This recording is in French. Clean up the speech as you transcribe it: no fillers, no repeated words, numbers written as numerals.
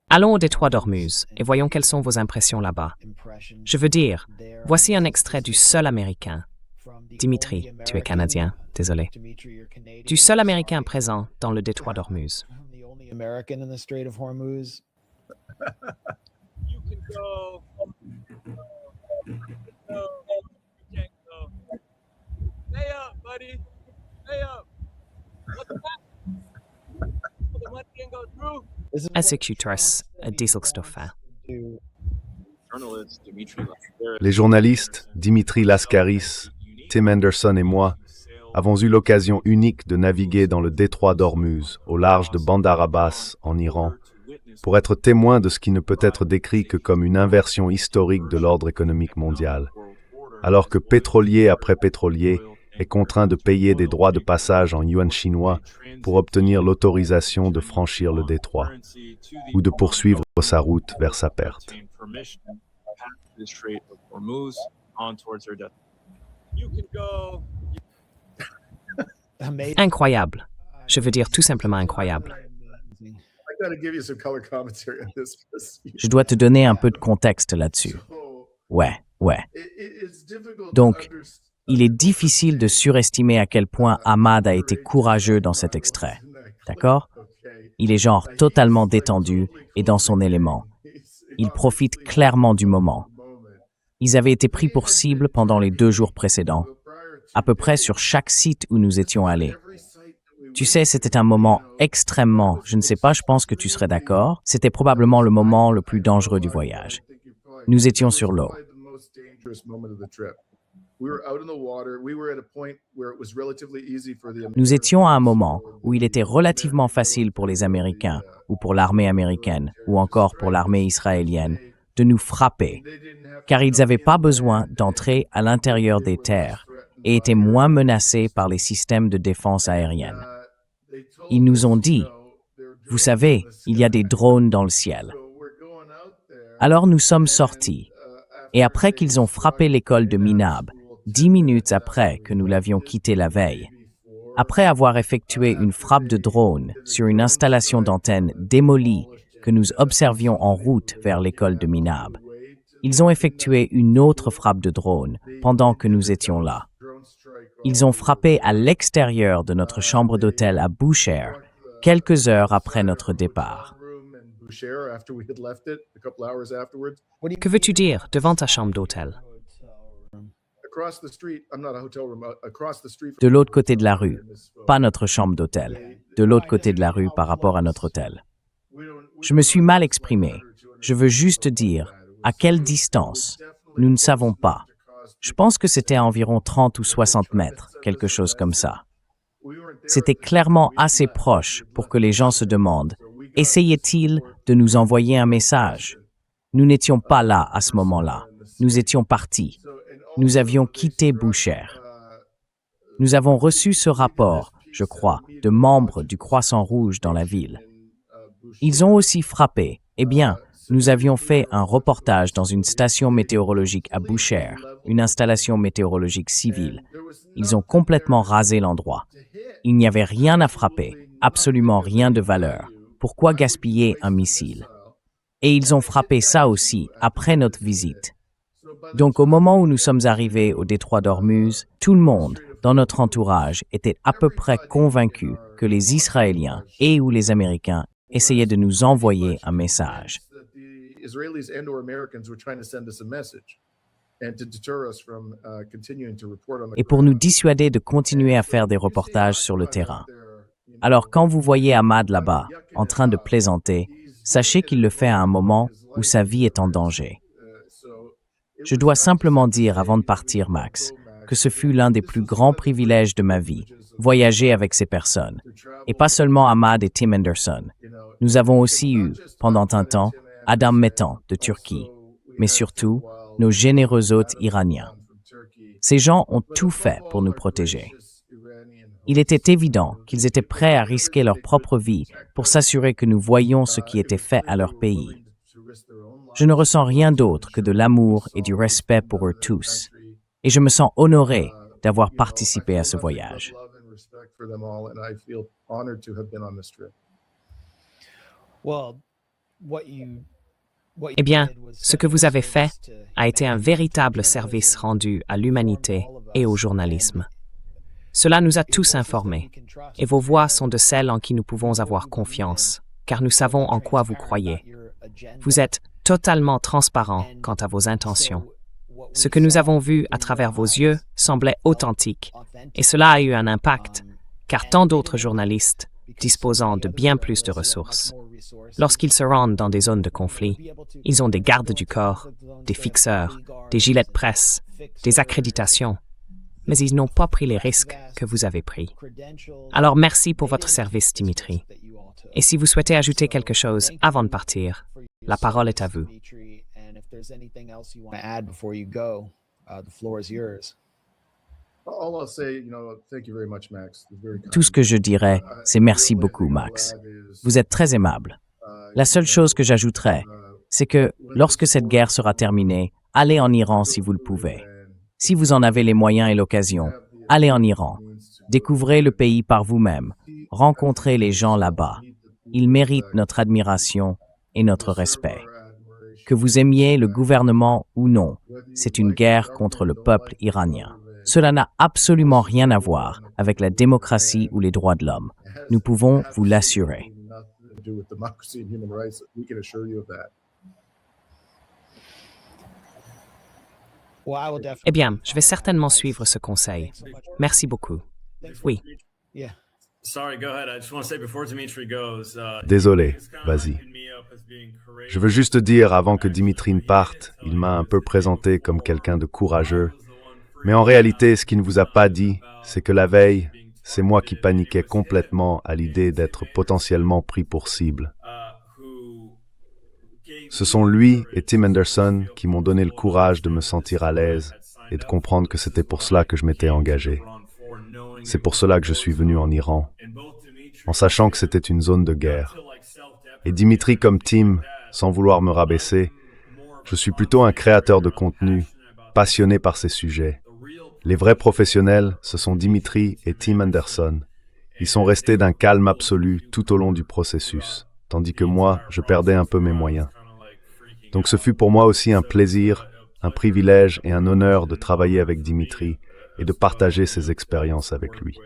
Allons au détroit d'Ormuz et voyons quelles sont vos impressions là-bas. Je veux dire, voici un extrait du seul Américain. Dimitri, tu es Canadien, désolé. Du seul Américain présent dans le détroit d'Ormuz. Stay up, buddy. Stay up. What's that? The money didn't go through. Executors Dieselstoffer. Les journalistes Dimitri Lascaris, Tim Henderson et moi avons eu l'occasion unique de naviguer dans le détroit d'Ormuz, au large de Bandar Abbas, en Iran, pour être témoins de ce qui ne peut être décrit que comme une inversion historique de l'ordre économique mondial. Alors que pétrolier après pétrolier est contraint de payer des droits de passage en yuan chinois pour obtenir l'autorisation de franchir le détroit ou de poursuivre sa route vers sa perte. Incroyable. Je veux dire tout simplement incroyable. Je dois te donner un peu de contexte là-dessus. Ouais. Donc, il est difficile de surestimer à quel point Ahmad a été courageux dans cet extrait. D'accord? Il est genre totalement détendu et dans son élément. Il profite clairement du moment. Ils avaient été pris pour cible pendant les 2 jours précédents, à peu près sur chaque site où nous étions allés. Tu sais, c'était un moment extrêmement, je ne sais pas, je pense que tu serais d'accord, c'était probablement le moment le plus dangereux du voyage. Nous étions sur l'eau. Nous étions à un moment où il était relativement facile pour les Américains, ou pour l'armée américaine, ou encore pour l'armée israélienne, de nous frapper, car ils n'avaient pas besoin d'entrer à l'intérieur des terres et étaient moins menacés par les systèmes de défense aérienne. Ils nous ont dit, vous savez, il y a des drones dans le ciel. Alors nous sommes sortis, et après qu'ils ont frappé l'école de Minab, 10 minutes après que nous l'avions quitté la veille, après avoir effectué une frappe de drone sur une installation d'antenne démolie que nous observions en route vers l'école de Minab, ils ont effectué une autre frappe de drone pendant que nous étions là. Ils ont frappé à l'extérieur de notre chambre d'hôtel à Bushehr, quelques heures après notre départ. Que veux-tu dire devant ta chambre d'hôtel? De l'autre côté de la rue, pas notre chambre d'hôtel, de l'autre côté de la rue par rapport à notre hôtel. Je me suis mal exprimé. Je veux juste dire, à quelle distance? Nous ne savons pas. Je pense que c'était à environ 30 ou 60 mètres, quelque chose comme ça. C'était clairement assez proche pour que les gens se demandent, essayait-il de nous envoyer un message? Nous n'étions pas là à ce moment-là. Nous étions partis. Nous avions quitté Bushehr. Nous avons reçu ce rapport, je crois, de membres du Croissant Rouge dans la ville. Ils ont aussi frappé. Eh bien, nous avions fait un reportage dans une station météorologique à Bushehr, une installation météorologique civile. Ils ont complètement rasé l'endroit. Il n'y avait rien à frapper, absolument rien de valeur. Pourquoi gaspiller un missile? Et ils ont frappé ça aussi après notre visite. Donc au moment où nous sommes arrivés au détroit d'Ormuz, tout le monde dans notre entourage était à peu près convaincu que les Israéliens et ou les Américains essayaient de nous envoyer un message. Et pour nous dissuader de continuer à faire des reportages sur le terrain. Alors quand vous voyez Ahmad là-bas, en train de plaisanter, sachez qu'il le fait à un moment où sa vie est en danger. Je dois simplement dire avant de partir, Max, que ce fut l'un des plus grands privilèges de ma vie, voyager avec ces personnes. Et pas seulement Ahmad et Tim Henderson. Nous avons aussi eu, pendant un temps, Adam Metan de Turquie, mais surtout, nos généreux hôtes iraniens. Ces gens ont tout fait pour nous protéger. Il était évident qu'ils étaient prêts à risquer leur propre vie pour s'assurer que nous voyions ce qui était fait à leur pays. Je ne ressens rien d'autre que de l'amour et du respect pour eux tous, et je me sens honoré d'avoir participé à ce voyage. Eh bien, ce que vous avez fait a été un véritable service rendu à l'humanité et au journalisme. Cela nous a tous informés, et vos voix sont de celles en qui nous pouvons avoir confiance, car nous savons en quoi vous croyez. Vous êtes totalement transparent quant à vos intentions. Ce que nous avons vu à travers vos yeux semblait authentique, et cela a eu un impact, car tant d'autres journalistes, disposant de bien plus de ressources, lorsqu'ils se rendent dans des zones de conflit, ils ont des gardes du corps, des fixeurs, des gilets de presse, des accréditations, mais ils n'ont pas pris les risques que vous avez pris. Alors merci pour votre service, Dimitri. Et si vous souhaitez ajouter quelque chose avant de partir, la parole est à vous. Tout ce que je dirais, c'est merci beaucoup, Max. Vous êtes très aimable. La seule chose que j'ajouterais, c'est que lorsque cette guerre sera terminée, allez en Iran si vous le pouvez. Si vous en avez les moyens et l'occasion, allez en Iran. Découvrez le pays par vous-même. Rencontrez les gens là-bas. Ils méritent notre admiration et notre respect. Que vous aimiez le gouvernement ou non, c'est une guerre contre le peuple iranien. Cela n'a absolument rien à voir avec la démocratie ou les droits de l'homme. Nous pouvons vous l'assurer. Eh bien, je vais certainement suivre ce conseil. Merci beaucoup. Oui. Désolé, vas-y. Je veux juste dire, avant que Dimitri ne parte, il m'a un peu présenté comme quelqu'un de courageux. Mais en réalité, ce qu'il ne vous a pas dit, c'est que la veille, c'est moi qui paniquais complètement à l'idée d'être potentiellement pris pour cible. Ce sont lui et Tim Henderson qui m'ont donné le courage de me sentir à l'aise et de comprendre que c'était pour cela que je m'étais engagé. C'est pour cela que je suis venu en Iran, en sachant que c'était une zone de guerre. Et Dimitri comme Tim, sans vouloir me rabaisser, je suis plutôt un créateur de contenu, passionné par ces sujets. Les vrais professionnels, ce sont Dimitri et Tim Henderson. Ils sont restés d'un calme absolu tout au long du processus, tandis que moi, je perdais un peu mes moyens. Donc ce fut pour moi aussi un plaisir, un privilège et un honneur de travailler avec Dimitri et de partager ces expériences avec lui.